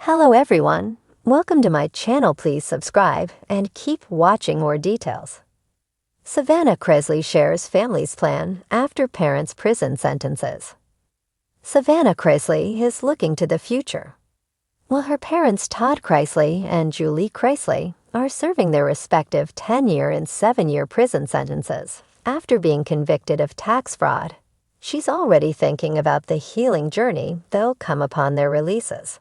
Hello everyone, welcome to my channel. Please subscribe and keep watching more details. Savannah Chrisley shares family's plan after parents' prison sentences. Savannah Chrisley is looking to the future. While her parents Todd Chrisley and Julie Chrisley are serving their respective 10-year and 7-year prison sentences after being convicted of tax fraud, she's already thinking about the healing journey that'll come upon their releases.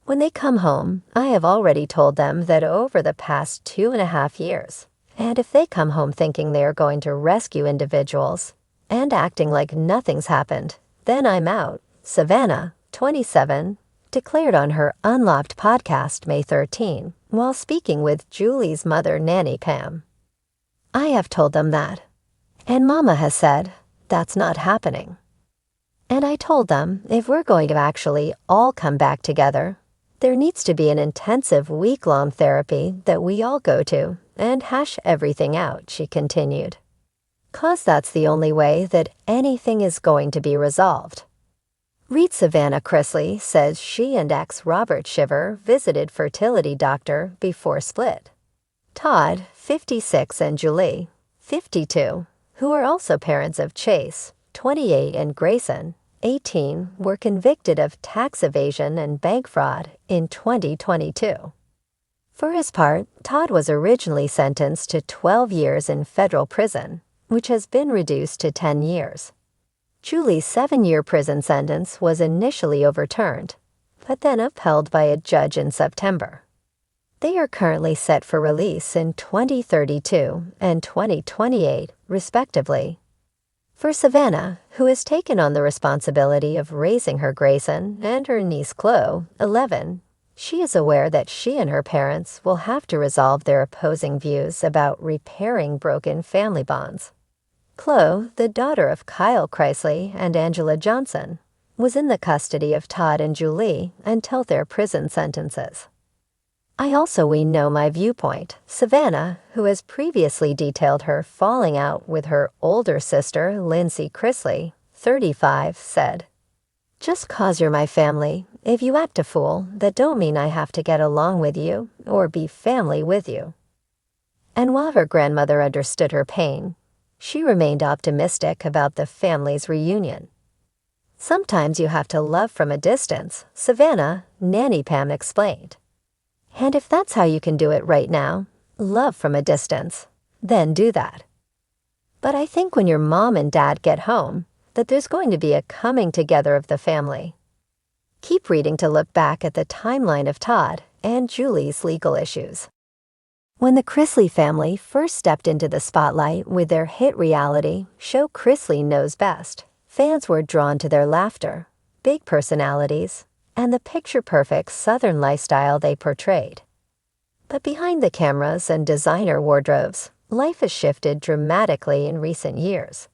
When they come home, I have already told them that over the past 2.5 years, and if they come home thinking they are going to rescue individuals and acting like nothing's happened, then I'm out, Savannah, 27, declared on her Unlocked podcast May 13 while speaking with Julie's mother Nanny Pam. I have told them that, and Mama has said, that's not happening. And I told them if we're going to actually all come back together, there needs to be an intensive week-long therapy that we all go to and hash everything out, she continued. 'Cause that's the only way that anything is going to be resolved. Read Savannah Chrisley says she and ex Robert Shiver visited fertility doctor before split. Todd, 56, and Julie, 52, who are also parents of Chase, 28, and Grayson, 18, were convicted of tax evasion and bank fraud in 2022. For his part, Todd was originally sentenced to 12 years in federal prison, which has been reduced to 10 years. Julie's 7-year prison sentence was initially overturned, but then upheld by a judge in September. They are currently set for release in 2032 and 2028, respectively. For Savannah, who has taken on the responsibility of raising her Grayson and her niece Chloe, 11, she is aware that she and her parents will have to resolve their opposing views about repairing broken family bonds. Chloe, the daughter of Kyle Chrisley and Angela Johnson, was in the custody of Todd and Julie until their prison sentences. I also know my viewpoint. Savannah, who has previously detailed her falling out with her older sister, Lindsay Chrisley, 35, said, "Just 'cause you're my family, if you act a fool, that don't mean I have to get along with you or be family with you." And while her grandmother understood her pain, she remained optimistic about the family's reunion. Sometimes you have to love from a distance, Savannah, Nanny Pam explained. And if that's how you can do it right now, love from a distance, then do that. But I think when your mom and dad get home, that there's going to be a coming together of the family. Keep reading to look back at the timeline of Todd and Julie's legal issues. When the Chrisley family first stepped into the spotlight with their hit reality show Chrisley Knows Best, fans were drawn to their laughter, big personalities, and the picture-perfect Southern lifestyle they portrayed. But behind the cameras and designer wardrobes, life has shifted dramatically in recent years.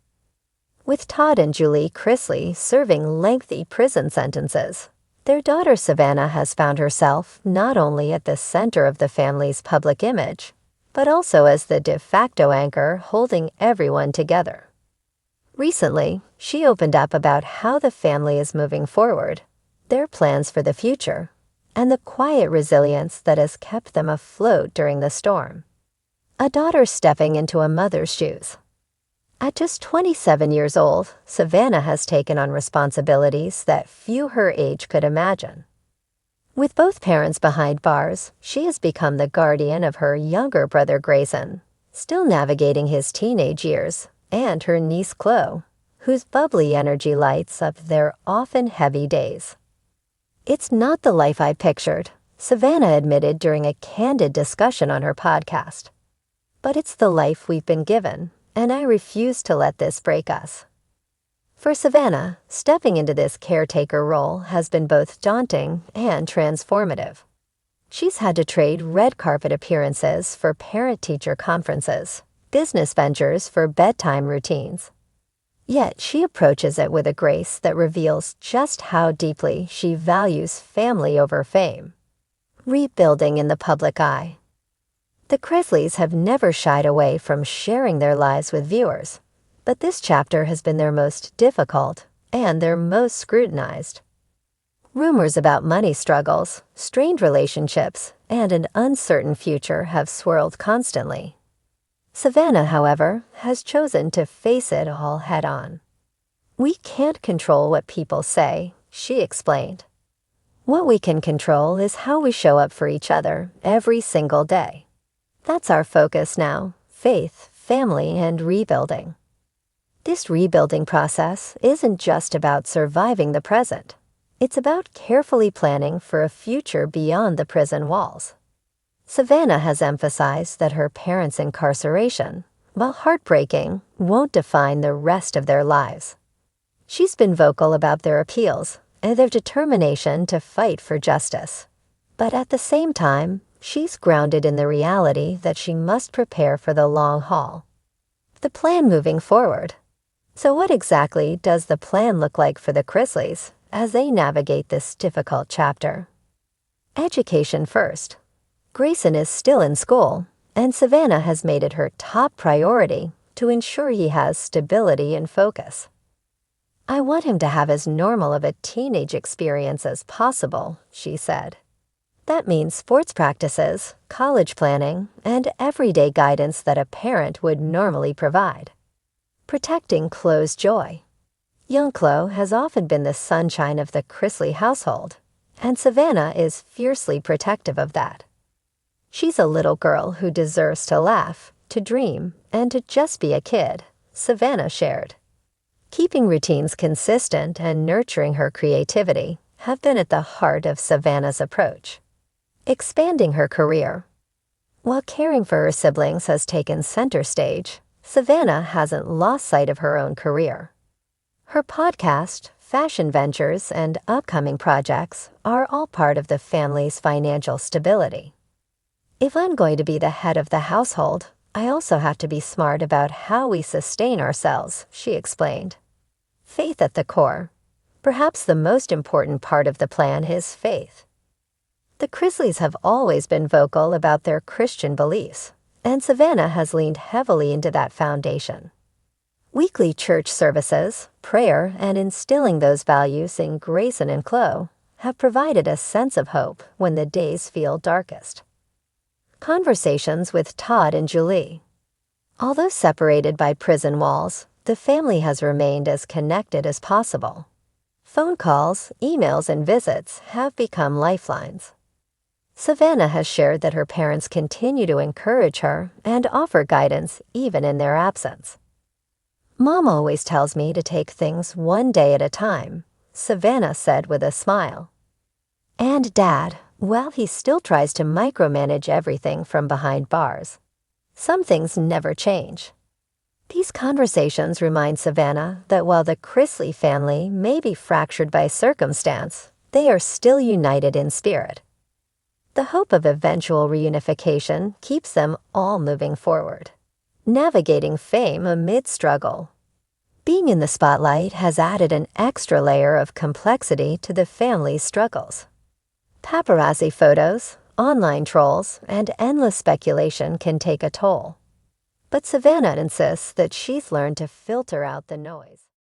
With Todd and Julie Chrisley serving lengthy prison sentences, their daughter Savannah has found herself not only at the center of the family's public image, but also as the de facto anchor holding everyone together. Recently, she opened up about how the family is moving forward, their plans for the future, and the quiet resilience that has kept them afloat during the storm. A daughter stepping into a mother's shoes. At just 27 years old, Savannah has taken on responsibilities that few her age could imagine. With both parents behind bars, she has become the guardian of her younger brother Grayson, still navigating his teenage years, and her niece Chloe, whose bubbly energy lights up their often heavy days. "It's not the life I pictured," Savannah admitted during a candid discussion on her podcast. "But it's the life we've been given, and I refuse to let this break us." For Savannah, stepping into this caretaker role has been both daunting and transformative. She's had to trade red carpet appearances for parent-teacher conferences, business ventures for bedtime routines. Yet she approaches it with a grace that reveals just how deeply she values family over fame. Rebuilding in the public eye. The Chrisleys have never shied away from sharing their lives with viewers, but this chapter has been their most difficult and their most scrutinized. Rumors about money struggles, strained relationships, and an uncertain future have swirled constantly. Savannah, however, has chosen to face it all head-on. "We can't control what people say," she explained. "What we can control is how we show up for each other every single day. That's our focus now: faith, family, and rebuilding." This rebuilding process isn't just about surviving the present. It's about carefully planning for a future beyond the prison walls. Savannah has emphasized that her parents' incarceration, while heartbreaking, won't define the rest of their lives. She's been vocal about their appeals and their determination to fight for justice. But at the same time, she's grounded in the reality that she must prepare for the long haul. The plan moving forward. So what exactly does the plan look like for the Chrisleys as they navigate this difficult chapter? Education first. Grayson is still in school, and Savannah has made it her top priority to ensure he has stability and focus. "I want him to have as normal of a teenage experience as possible," she said. "That means sports practices, college planning, and everyday guidance that a parent would normally provide." Protecting Chloe's joy. Young Chloe has often been the sunshine of the Chrisley household, and Savannah is fiercely protective of that. "She's a little girl who deserves to laugh, to dream, and to just be a kid," Savannah shared. Keeping routines consistent and nurturing her creativity have been at the heart of Savannah's approach. Expanding her career. While caring for her siblings has taken center stage, Savannah hasn't lost sight of her own career. Her podcast, fashion ventures, and upcoming projects are all part of the family's financial stability. "If I'm going to be the head of the household, I also have to be smart about how we sustain ourselves," she explained. Faith at the core. Perhaps the most important part of the plan is faith. The Chrisleys have always been vocal about their Christian beliefs, and Savannah has leaned heavily into that foundation. Weekly church services, prayer, and instilling those values in Grayson and Chloe have provided a sense of hope when the days feel darkest. Conversations with Todd and Julie. Although separated by prison walls, the family has remained as connected as possible. Phone calls, emails, and visits have become lifelines. Savannah has shared that her parents continue to encourage her and offer guidance even in their absence. "Mom always tells me to take things one day at a time," Savannah said with a smile. "And Dad, well, he still tries to micromanage everything from behind bars. Some things never change." These conversations remind Savannah that while the Chrisley family may be fractured by circumstance, they are still united in spirit. The hope of eventual reunification keeps them all moving forward, navigating fame amid struggle. Being in the spotlight has added an extra layer of complexity to the family's struggles. Paparazzi photos, online trolls, and endless speculation can take a toll. But Savannah insists that she's learned to filter out the noise.